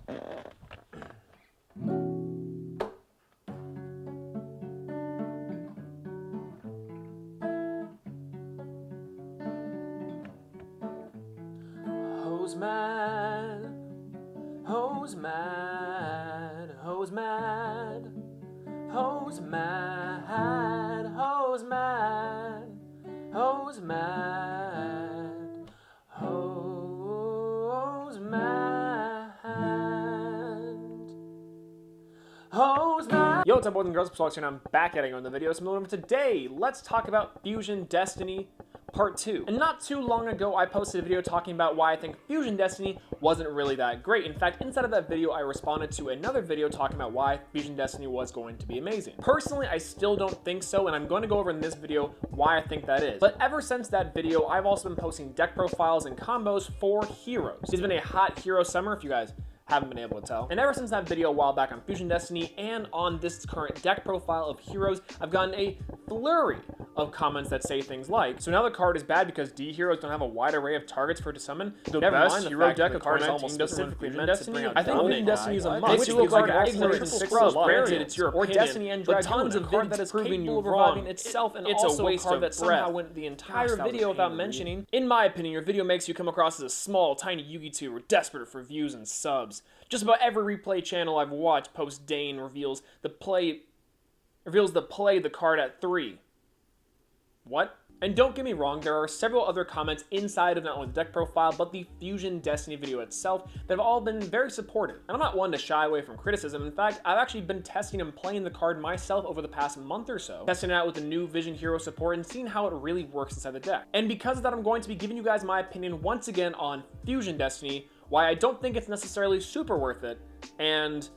Hose mad, hose mad, hose mad, hose mad, hose mad, hose mad, hose mad, hose mad. Yo, what's up, boys and girls? SwoleTrain. I'm back at another video. So today, let's talk about Fusion Destiny Part 2. And not too long ago, I posted a video talking about why I think Fusion Destiny wasn't really that great. In fact, inside of that video, I responded to another video talking about why Fusion Destiny was going to be amazing. Personally, I still don't think so, and I'm going to go over in this video why I think that is. But ever since that video, I've also been posting deck profiles and combos for heroes. It's been a hot hero summer, if you guys haven't been able to tell. And ever since that video a while back on Fusion Destiny and on this current deck profile of heroes, I've gotten a flurry of comments that say things like, so now the card is bad because D heroes don't have a wide array of targets for it to summon? The best hero deck of card is almost specifically meant Destiny. I think Fusion Destiny is a must. Makes you look like ignorant and scrubs. Granted, it's your opinion, Destiny and but tons of card that is capable of reviving itself, and it's also a waste card that somehow went the entire video without mentioning. In my opinion, your video makes you come across as a small, tiny Yugi tuber desperate for views and subs. Just about every replay channel I've watched post Dane reveals the play the card at 3. What? And don't get me wrong, there are several other comments inside of not only the deck profile, but the Fusion Destiny video itself that have all been very supportive. And I'm not one to shy away from criticism. In fact, I've actually been testing and playing the card myself over the past month or so, testing it out with the new Vision Hero support and seeing how it really works inside the deck. And because of that, I'm going to be giving you guys my opinion once again on Fusion Destiny, why I don't think it's necessarily super worth it, and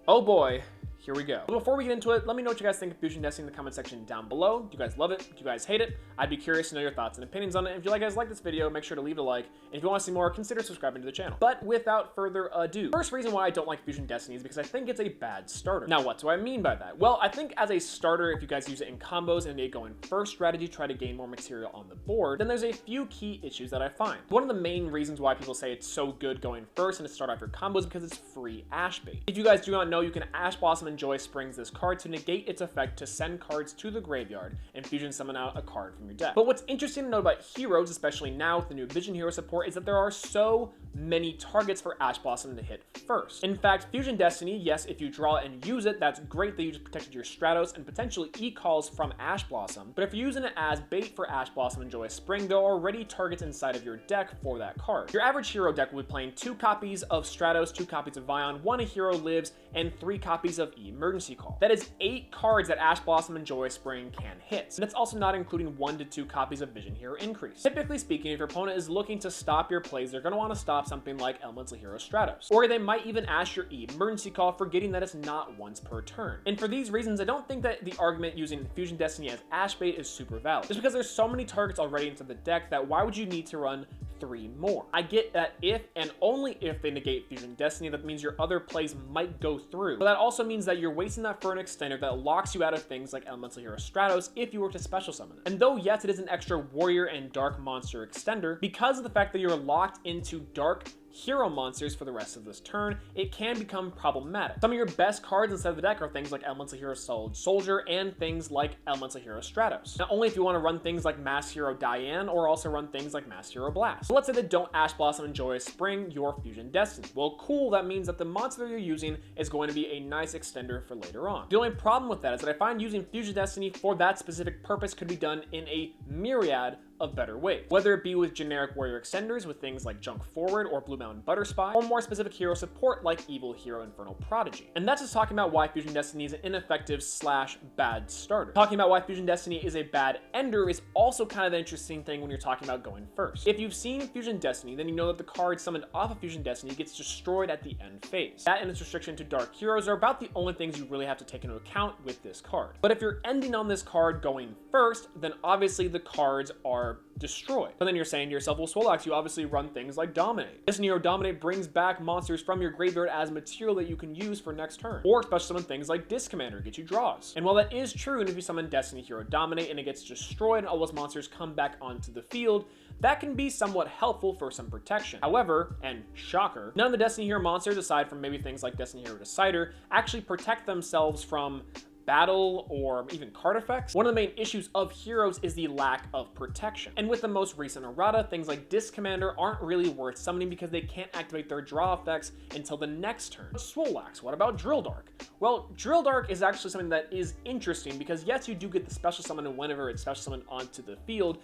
oh boy, here we go. But before we get into it, let me know what you guys think of Fusion Destiny in the comment section down below. Do you guys love it? Do you guys hate it? I'd be curious to know your thoughts and opinions on it. If you guys like this video, make sure to leave a like. And if you want to see more, consider subscribing to the channel. But without further ado, first reason why I don't like Fusion Destiny is because I think it's a bad starter. Now, what do I mean by that? Well, I think as a starter, if you guys use it in combos and a going first strategy, try to gain more material on the board, then there's a few key issues that I find. One of the main reasons why people say it's so good going first and to start off your combos is because it's free Ash bait. If you guys do not know, you can Ash Blossom and Joy Springs this card to negate its effect to send cards to the graveyard and fusion summon out a card from your deck. But what's interesting to know about heroes, especially now with the new Vision Hero support, is that there are so many targets for Ash Blossom to hit first. In fact, Fusion Destiny, yes, if you draw it and use it, that's great that you just protected your Stratos and potentially E-calls from Ash Blossom. But if you're using it as bait for Ash Blossom and Joy Spring, there are already targets inside of your deck for that card. Your average hero deck will be playing 2 copies of Stratos, 2 copies of Vion, 1 a hero lives, and 3 copies of Emergency Call. That is 8 cards that Ash Blossom and Joy Spring can hit. And that's also not including 1 to 2 copies of Vision Hero Increase. Typically speaking, if your opponent is looking to stop your plays, they're going to want to stop something like Elemental Hero Stratos. Or they might even ask your Emergency Call, forgetting that it's not once per turn. And for these reasons, I don't think that the argument using Fusion Destiny as Ash bait is super valid. Just because there's so many targets already into the deck that why would you need to run 3 more? I get that if and only if they negate Fusion Destiny, that means your other plays might go through. But that also means that you're wasting that for an extender that locks you out of things like Elemental Hero Stratos if you were to special summon it. And though yes, it is an extra warrior and dark monster extender, because of the fact that you're locked into dark hero monsters for the rest of this turn, it can become problematic. Some of your best cards inside of the deck are things like Elemental Hero Solid Soldier and things like Elemental Hero Stratos. Not only if you want to run things like Mass Hero Diane, or also run things like Mass Hero Blast. So let's say they don't Ash Blossom and Joy Spring your Fusion Destiny. Well, cool, that means that the monster you're using is going to be a nice extender for later on. The only problem with that is that I find using Fusion Destiny for that specific purpose could be done in a myriad of better ways, whether it be with generic warrior extenders with things like Junk Forward or Blue Mountain Butter Spy, or more specific hero support like Evil Hero Infernal Prodigy. And that's just talking about why Fusion Destiny is an ineffective / bad starter. Talking about why Fusion Destiny is a bad ender is also kind of an interesting thing when you're talking about going first. If you've seen Fusion Destiny, then you know that the card summoned off of Fusion Destiny gets destroyed at the end phase. That and its restriction to dark heroes are about the only things you really have to take into account with this card. But if you're ending on this card going first, then obviously the cards are are destroyed. But then you're saying to yourself, well, Swolelax, you obviously run things like Dominate. Destiny Hero Dominate brings back monsters from your graveyard as material that you can use for next turn. Or special summon things like Disc Commander, get you draws. And while that is true, and if you summon Destiny Hero Dominate and it gets destroyed and all those monsters come back onto the field, that can be somewhat helpful for some protection. However, and shocker, none of the Destiny Hero monsters, aside from maybe things like Destiny Hero Decider, actually protect themselves from battle or even card effects. One of the main issues of heroes is the lack of protection. And with the most recent errata, things like Disc Commander aren't really worth summoning because they can't activate their draw effects until the next turn. Swolelax, what about Drill Dark? Well, Drill Dark is actually something that is interesting because yes, you do get the special summon whenever it's special summoned onto the field,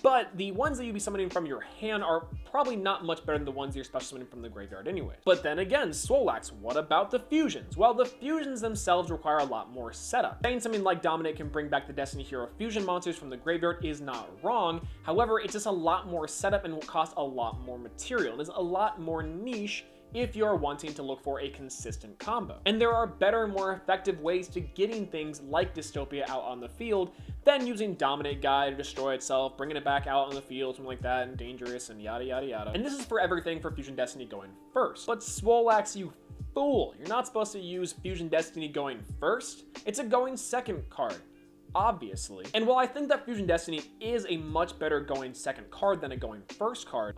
but the ones that you'd be summoning from your hand are probably not much better than the ones you're special summoning from the graveyard anyway. But then again, Swolelax, what about the fusions? Well, the fusions themselves require a lot more setup. Saying something like Dominate can bring back the Destiny Hero fusion monsters from the graveyard is not wrong. However, it's just a lot more setup and will cost a lot more material. And it's a lot more niche if you're wanting to look for a consistent combo. And there are better and more effective ways to getting things like Dystopia out on the field than using Dominate Guy to destroy itself, bringing it back out on the field, something like that, and Dangerous, and yada yada yada. And this is for everything for Fusion Destiny going first. But Swolelax, you fool, you're not supposed to use Fusion Destiny going first. It's a going second card, obviously. And while I think that Fusion Destiny is a much better going second card than a going first card,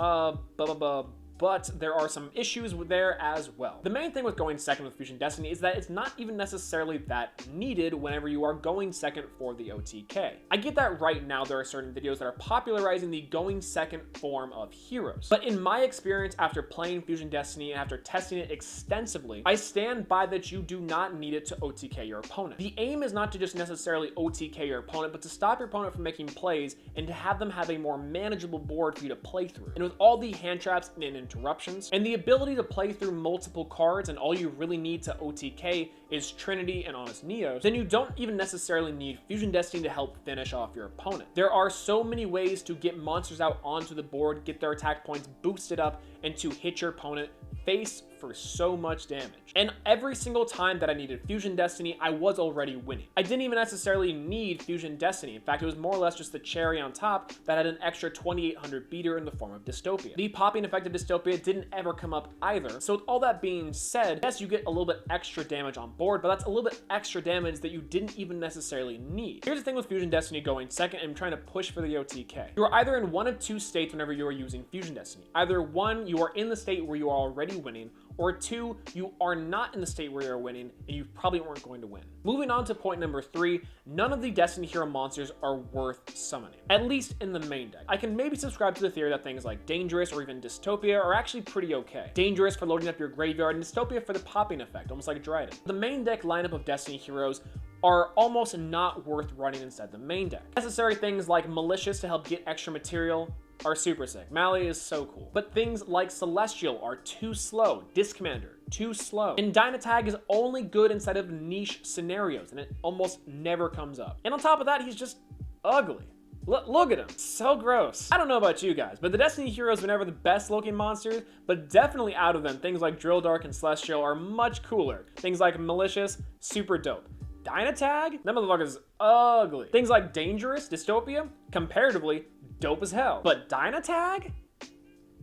but there are some issues there as well. The main thing with going second with Fusion Destiny is that it's not even necessarily that needed whenever you are going second for the OTK. I get that right now there are certain videos that are popularizing the going second form of heroes. But in my experience after playing Fusion Destiny and after testing it extensively, I stand by that you do not need it to OTK your opponent. The aim is not to just necessarily OTK your opponent, but to stop your opponent from making plays and to have them have a more manageable board for you to play through. And with all the hand traps and interruptions, and the ability to play through multiple cards, and all you really need to OTK is Trinity and Honest Neos, then you don't even necessarily need Fusion Destiny to help finish off your opponent. There are so many ways to get monsters out onto the board, get their attack points boosted up, and to hit your opponent face for so much damage. And every single time that I needed Fusion Destiny, I was already winning. I didn't even necessarily need Fusion Destiny. In fact, it was more or less just the cherry on top that had an extra 2800 beater in the form of Dystopia. The popping effect of Dystopia didn't ever come up either. So with all that being said, yes, you get a little bit extra damage on board, but that's a little bit extra damage that you didn't even necessarily need. Here's the thing with Fusion Destiny going second and trying to push for the OTK. You are either in one of two states whenever you are using Fusion Destiny. Either one, you are in the state where you are already winning, or two, you are not in the state where you're winning and you probably weren't going to win. Moving on to point number 3, none of the Destiny Hero monsters are worth summoning, at least in the main deck. I can maybe subscribe to the theory that things like Dangerous or even Dystopia are actually pretty okay. Dangerous for loading up your graveyard and Dystopia for the popping effect, almost like Dryden. The main deck lineup of Destiny Heroes are almost not worth running inside the main deck. Necessary things like Malicious to help get extra material are super sick. Mally is so cool. But things like Celestial are too slow. Disc Commander, too slow. And Dynatag is only good inside of niche scenarios, and it almost never comes up. And on top of that, he's just ugly. Look at him, so gross. I don't know about you guys, but the Destiny Heroes were never the best looking monsters, but definitely out of them, things like Drill Dark and Celestial are much cooler. Things like Malicious, super dope. Dynatag? That motherfucker's ugly. Things like Dangerous, Dystopia, comparatively, dope as hell. But Dynatag?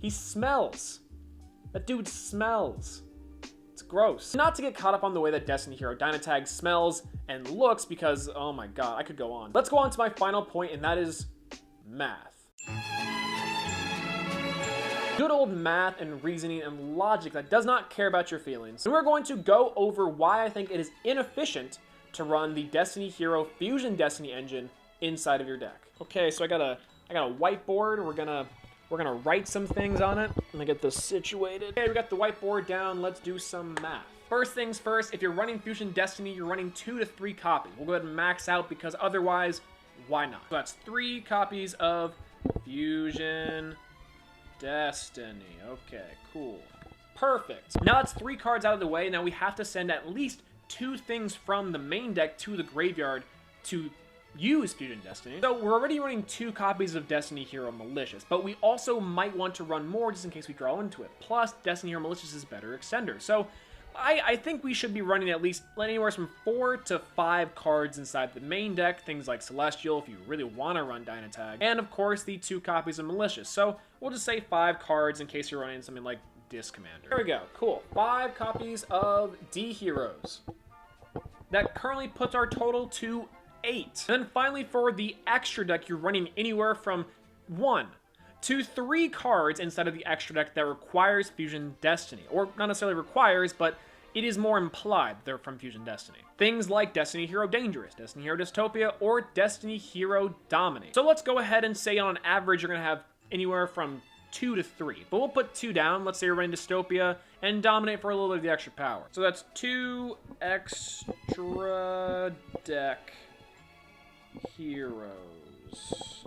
He smells. That dude smells. It's gross. Not to get caught up on the way that Destiny Hero Dynatag smells and looks because, oh my god, I could go on. Let's go on to my final point, and that is math. Good old math and reasoning and logic that does not care about your feelings. And we're going to go over why I think it is inefficient to run the Destiny Hero Fusion Destiny engine inside of your deck. Okay, so I got a whiteboard. We're gonna write some things on it. Let me get this situated. Okay, we got the whiteboard down. Let's do some math. First things first, if you're running Fusion Destiny, you're running 2 to 3 copies. We'll go ahead and max out because otherwise, why not? So that's 3 copies of Fusion Destiny. Okay, cool. Perfect. Now that's 3 cards out of the way. Now we have to send at least 2 things from the main deck to the graveyard to use Fusion Destiny. So we're already running 2 copies of Destiny Hero Malicious, but we also might want to run more just in case we draw into it. Plus, Destiny Hero Malicious is better extender. So I think we should be running at least anywhere from 4 to 5 cards inside the main deck, things like Celestial if you really want to run Dynatag, and of course the 2 copies of Malicious. So we'll just say 5 cards in case you're running something like Disc Commander. There we go, cool. 5 copies of D Heroes. That currently puts our total to 8. And then finally for the extra deck, you're running anywhere from 1 to 3 cards inside of the extra deck that requires Fusion Destiny. Or not necessarily requires, but it is more implied they're from Fusion Destiny. Things like Destiny Hero Dangerous, Destiny Hero Dystopia, or Destiny Hero Dominate. So let's go ahead and say on average you're going to have anywhere from 2 to 3. But we'll put 2 down. Let's say you're running Dystopia and Dominate for a little bit of the extra power. So that's 2 extra deck heroes.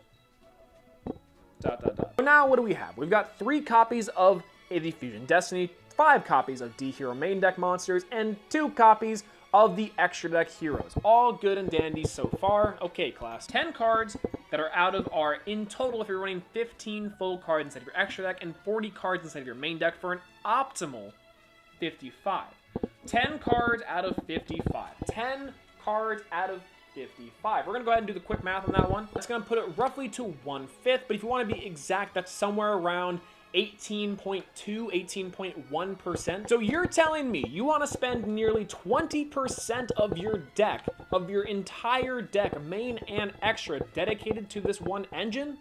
So now what do we have? We've got 3 copies of the Fusion Destiny, 5 copies of D Hero main deck monsters, and 2 copies of the extra deck heroes. All good and dandy so far. Okay, class. 10 cards that are out of our, in total, if you're running 15 full cards inside of your extra deck and 40 cards inside of your main deck for an optimal 55. 10 cards out of 55. 10 cards out of 55. We're going to go ahead and do the quick math on that one. That's going to put it roughly to 1/5, but if you want to be exact, that's somewhere around 18.2, 18.1%. So you're telling me you want to spend nearly 20% of your deck, of your entire deck, main and extra, dedicated to this one engine?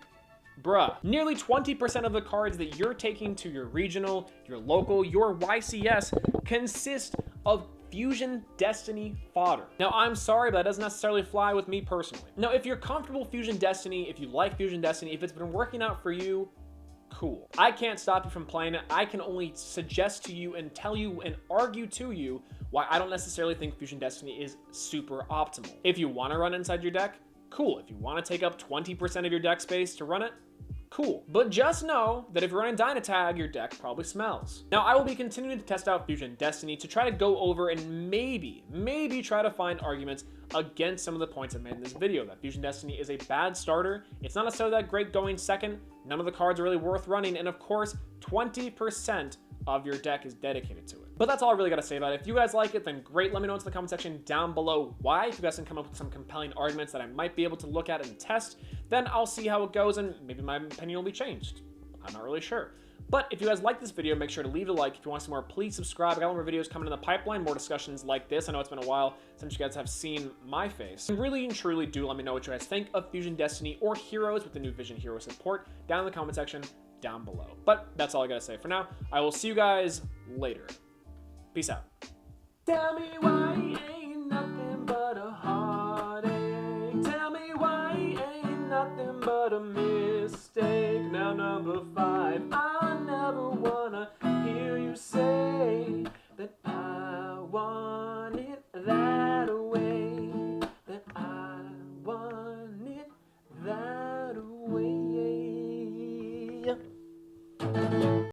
Bruh. Nearly 20% of the cards that you're taking to your regional, your local, your YCS consist of Fusion Destiny fodder. Now, I'm sorry, but that doesn't necessarily fly with me personally. Now, if you're comfortable with Fusion Destiny, if you like Fusion Destiny, if it's been working out for you, cool. I can't stop you from playing it. I can only suggest to you and tell you and argue to you why I don't necessarily think Fusion Destiny is super optimal. If you want to run inside your deck, cool. If you want to take up 20% of your deck space to run it, cool. But just know that if you're running Dynatag, your deck probably smells. Now, I will be continuing to test out Fusion Destiny to try to go over and maybe try to find arguments against some of the points I've made in this video. That Fusion Destiny is a bad starter. It's not necessarily that great going second. None of the cards are really worth running. And of course, 20% of your deck is dedicated to it. But that's all I really got to say about it. If you guys like it, then great. Let me know in the comment section down below why. If you guys can come up with some compelling arguments that I might be able to look at and test, then I'll see how it goes and maybe my opinion will be changed. I'm not really sure. But if you guys like this video, make sure to leave a like. If you want some more, please subscribe. I got more videos coming in the pipeline, more discussions like this. I know it's been a while since you guys have seen my face. And really and truly do let me know what you guys think of Fusion Destiny or Heroes with the new Vision Hero support down in the comment section down below. But that's all I gotta say for now. I will see you guys later. Peace out. Tell me why